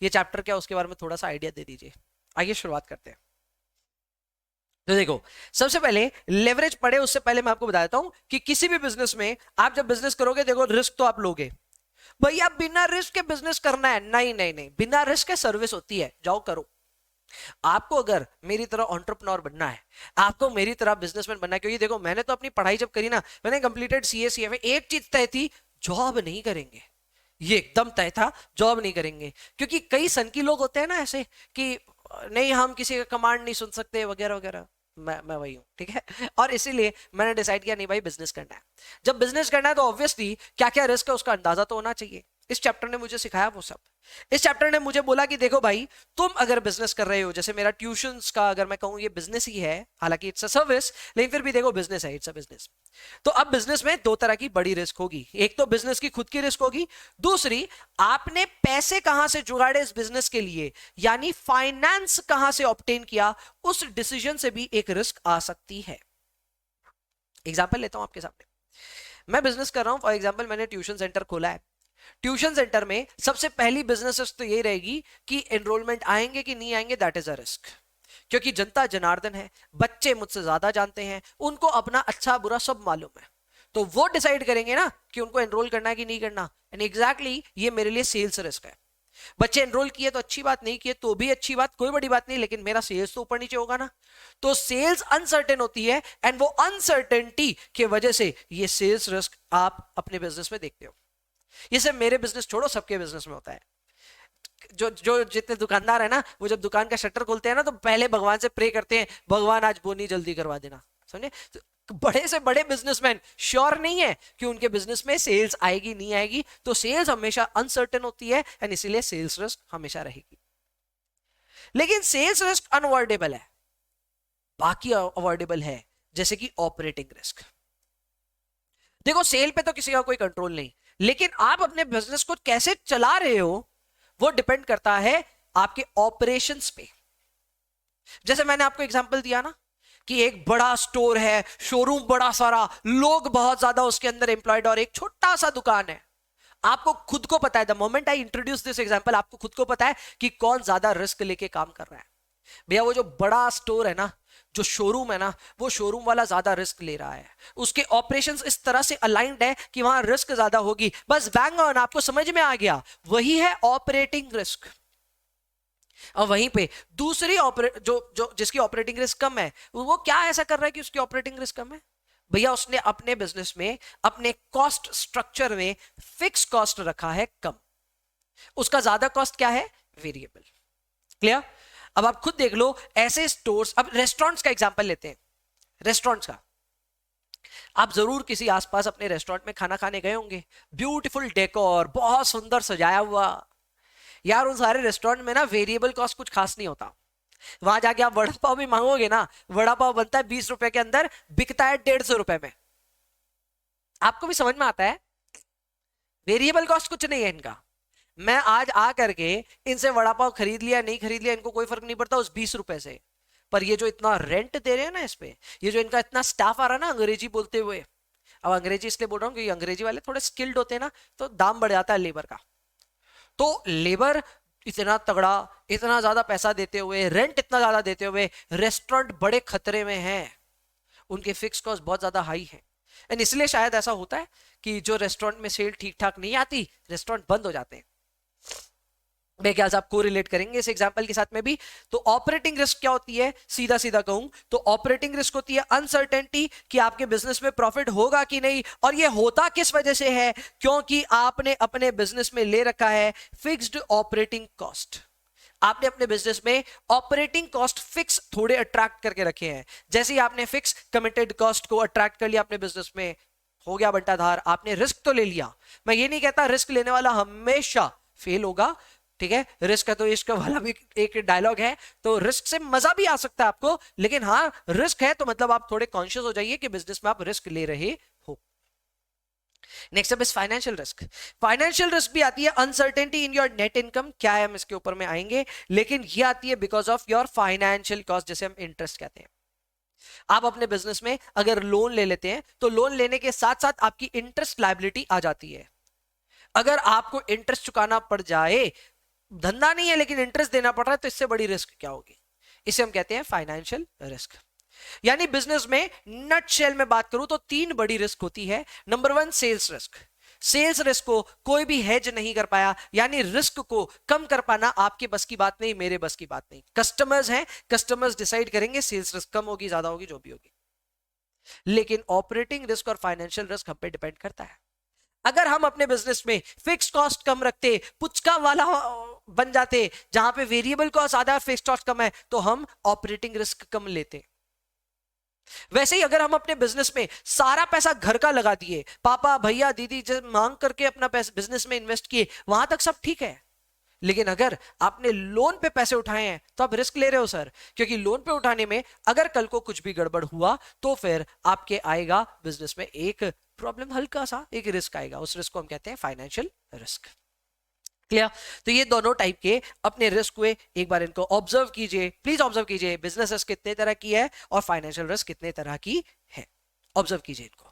ये चैप्टर क्या उसके बारे में थोड़ा सा आइडिया दे दीजिए। आइए शुरुआत करते हैं। तो देखो, सबसे पहले लेवरेज पढ़े उससे पहले मैं आपको बता देता हूं कि किसी भी बिजनेस में आप जब बिजनेस करोगे, देखो रिस्क तो आप लोगे। भैया बिना रिस्क के बिजनेस करना है? नहीं नहीं नहीं, बिना रिस्क के सर्विस होती है, जाओ करो। आपको अगर मेरी तरह एंटरप्रेन्योर बनना है, आपको मेरी तरह बिजनेसमैन बनना है, क्योंकि देखो मैंने तो अपनी पढ़ाई जब करी ना, मैंने कंप्लीटेड सीए सीएफए, एक चीज तय थी, जॉब नहीं करेंगे। ये एकदम तय था, जॉब नहीं करेंगे। क्योंकि कई सन की लोग होते हैं ना ऐसे कि नहीं हम किसी का कमांड नहीं सुन सकते वगैरह वगैरह। मैं वही हूं, ठीक है। और इसीलिए मैंने डिसाइड किया नहीं भाई, बिजनेस करना है। जब बिजनेस करना है तो ऑब्वियसली क्या क्या रिस्क है उसका अंदाजा तो होना चाहिए। इस चैप्टर ने मुझे सिखाया वो सब। इस चैप्टर ने मुझे बोला कि देखो भाई, तुम अगर बिजनेस कर रहे हो, जैसे मेरा ट्यूशंस का अगर मैं कहूं ये बिजनेस ही है, हालांकि इट्स अ सर्विस, लेकिन फिर भी देखो बिजनेस है, इट्स अ बिजनेस। तो अब बिजनेस में दो तरह की बड़ी रिस्क होगी। एक तो बिजनेस की खुद की रिस्क होगी, दूसरी आपने पैसे कहां से जुगाड़े इस बिजनेस के लिए, यानी फाइनेंस कहां से ऑब्टेन किया, उस डिसीजन से भी एक रिस्क आ सकती है। एग्जाम्पल लेता हूं आपके सामने। मैं बिजनेस कर रहा हूं, फॉर एग्जाम्पल मैंने ट्यूशन सेंटर खोला है। ट्यूशन सेंटर में सबसे पहली बिजनेस तो ये रहेगी कि एनरोलमेंट आएंगे कि नहीं आएंगे, दैट इज अ रिस्क। क्योंकि जनता जनार्दन है, बच्चे मुझसे ज्यादा जानते हैं, उनको अपना अच्छा बुरा सब मालूम है। तो वो डिसाइड करेंगे ना कि उनको एनरोल करना है कि नहीं करना। एंड एग्जैक्टली ये मेरे लिए सेल्स रिस्क है। बच्चे एनरोल किए तो अच्छी बात, नहीं किए तो भी अच्छी बात, कोई बड़ी बात नहीं, लेकिन मेरा सेल्स तो ऊपर नीचे होगा ना। तो सेल्स अनसर्टेन होती है, एंड वो अनसर्टेनिटी की वजह से ये सेल्स रिस्क आप अपने बिजनेस में देखते हो। ये सिर्फ मेरे बिजनेस छोड़ो, सबके बिजनेस में होता है। जो जो जितने दुकानदार है ना, वो जब दुकान का शटर खोलते हैं ना, तो पहले भगवान से प्रे करते हैं, भगवान आज बोनी जल्दी करवा देना। समझे? तो बड़े से बड़े बिजनेसमैन श्योर नहीं है कि उनके बिजनेस में सेल्स आएगी नहीं आएगी, तो सेल्स हमेशा अनसर्टेन होती है, एंड इसीलिए सेल्स रिस्क हमेशा रहेगी। लेकिन सेल्स रिस्क अनअवॉइडेबल है, बाकी अवॉइडेबल है, जैसे कि ऑपरेटिंग रिस्क। देखो सेल पे तो किसी का कोई कंट्रोल नहीं, लेकिन आप अपने बिजनेस को कैसे चला रहे हो वो डिपेंड करता है आपके ऑपरेशंस पे। जैसे मैंने आपको एग्जांपल दिया ना कि एक बड़ा स्टोर है, शोरूम बड़ा सारा, लोग बहुत ज्यादा उसके अंदर एम्प्लॉयड, और एक छोटा सा दुकान है। आपको खुद को पता है, the moment I introduce this example, आपको खुद को पता है कि कौन ज्यादा रिस्क लेके काम कर रहा है। भैया वो जो बड़ा स्टोर है ना, जो शोरूम है ना, वो शोरूम वाला ज्यादा रिस्क ले रहा है। उसके ऑपरेशंस इस तरह से अलाइंड है कि वहां रिस्क ज्यादा होगी। बस बैंग ऑन, आपको समझ में आ गया, वही है ऑपरेटिंग रिस्क। और वहीं पे दूसरी जो जो जिसकी ऑपरेटिंग रिस्क कम है, वो क्या ऐसा कर रहा है कि उसकी ऑपरेटिंग रिस्क कम है? भैया उसने अपने बिजनेस में, अपने कॉस्ट स्ट्रक्चर में फिक्स कॉस्ट रखा है कम, उसका ज्यादा कॉस्ट क्या है? वेरिएबल। क्लियर? अब आप खुद देख लो ऐसे स्टोर्स। अब रेस्टोरेंट्स का एग्जांपल लेते हैं, रेस्टोरेंट्स का। आप जरूर किसी आसपास अपने रेस्टोरेंट में खाना खाने गए होंगे, ब्यूटीफुल डेकोर, बहुत सुंदर सजाया हुआ। यार उन सारे रेस्टोरेंट में ना वेरिएबल कॉस्ट कुछ खास नहीं होता। वहां जाके आप वड़ा पाव भी मांगोगे ना, वड़ा पाव बनता है 20 रुपए के अंदर, बिकता है 150 रुपए में। आपको भी समझ में आता है, वेरिएबल कॉस्ट कुछ नहीं है इनका। मैं आज आ करके इनसे वड़ा पाव खरीद लिया नहीं खरीद लिया, इनको कोई फर्क नहीं पड़ता उस 20 रुपए से। पर ये जो इतना रेंट दे रहे हैं ना इस पे, ये जो इनका इतना स्टाफ आ रहा है ना अंग्रेजी बोलते हुए, अब अंग्रेजी इसलिए बोल रहा हूँ क्योंकि अंग्रेजी वाले थोड़े स्किल्ड होते हैं ना, तो दाम बढ़ जाता है लेबर का। तो लेबर इतना तगड़ा, इतना ज्यादा पैसा देते हुए, रेंट इतना ज्यादा देते हुए, रेस्टोरेंट बड़े खतरे में है, उनके फिक्स कॉस्ट बहुत ज्यादा हाई है। एंड इसलिए शायद ऐसा होता है कि जो रेस्टोरेंट में सेल ठीक ठाक नहीं आती, रेस्टोरेंट बंद हो जाते हैं। मेरे ख्याल से आप को रिलेट करेंगे इस एग्जांपल के साथ में भी। तो ऑपरेटिंग रिस्क क्या होती है, सीधा सीधा कहूं तो ऑपरेटिंग रिस्क होती है अनसर्टेनिटी कि आपके बिजनेस में प्रॉफिट होगा कि नहीं। और ये होता किस वजह से है? क्योंकि आपने अपने बिजनेस में ले रखा है फिक्स्ड ऑपरेटिंग कॉस्ट। आपने अपने बिजनेस में ऑपरेटिंग कॉस्ट फिक्स थोड़े अट्रैक्ट करके रखे हैं। जैसे ही आपने फिक्स कमिटेड कॉस्ट को अट्रैक्ट कर लिया अपने बिजनेस में, हो गया बंटाधार, आपने रिस्क तो ले लिया। मैं ये नहीं कहता रिस्क लेने वाला हमेशा फेल होगा, ठीक है, रिस्क है तो इश्क वाला भी एक डायलॉग है, तो रिस्क से मजा भी आ सकता है आपको, लेकिन हाँ रिस्क है तो मतलब आप थोड़े कॉन्शियस हो जाइए कि बिजनेस में आप रिस्क ले रहे हो। Next up is financial risk. Financial risk भी आती है uncertainty in your net income, क्या है हम इसके ऊपर में आएंगे, लेकिन ये आती है because of your financial cost, जैसे हम इंटरेस्ट कहते हैं। आप अपने बिजनेस में अगर लोन ले लेते हैं तो लोन लेने के साथ साथ आपकी इंटरेस्ट लायबिलिटी आ जाती है। अगर आपको इंटरेस्ट चुकाना पड़ जाए धंधा नहीं है लेकिन इंटरेस्ट देना पड़ रहा है, तो इससे बड़ी रिस्क क्या होगी? इसे हम कहते हैं फाइनेंशियल रिस्क। यानी बिजनेस में नट शेल में बात करूं तो 3 बड़ी रिस्क होती है। Number 1 sales risk. Sales risk को कोई भी हेज नहीं कर पाया, यानी रिस्क को कम कर पाना आपके बस की बात नहीं, मेरे बस की बात नहीं। कस्टमर्स हैं, कस्टमर्स डिसाइड करेंगे सेल्स रिस्क कम होगी, ज्यादा होगी, जो भी होगी। लेकिन ऑपरेटिंग रिस्क और फाइनेंशियल रिस्क हम पे डिपेंड करता है। अगर हम अपने बिजनेस में फिक्स कॉस्ट कम रखते, पुचका वाला बन जाते जहां पे वेरिएबल कॉस्ट ज्यादा, फिक्स कॉस्ट कम है, तो हम ऑपरेटिंग रिस्क कम लेते। वैसे ही अगर हम अपने बिजनेस में सारा पैसा घर का लगा दिए, पापा भैया दीदी जब मांग करके अपना पैसा बिजनेस में इन्वेस्ट किए, वहां तक सब ठीक है। लेकिन अगर आपने लोन पे पैसे उठाए हैं तो आप रिस्क ले रहे हो सर, क्योंकि लोन पे उठाने में अगर कल को कुछ भी गड़बड़ हुआ तो फिर आपके आएगा बिजनेस में एक प्रॉब्लम, हल्का सा एक रिस्क आएगा। उस रिस्क को हम कहते हैं फाइनेंशियल रिस्क। क्लियर? तो ये दोनों टाइप के अपने रिस्क हुए, एक बार इनको ऑब्जर्व कीजिए, प्लीज ऑब्जर्व कीजिए। बिजनेस रिस्क कितने तरह की है और फाइनेंशियल रिस्क कितने तरह की है, ऑब्जर्व कीजिए इनको।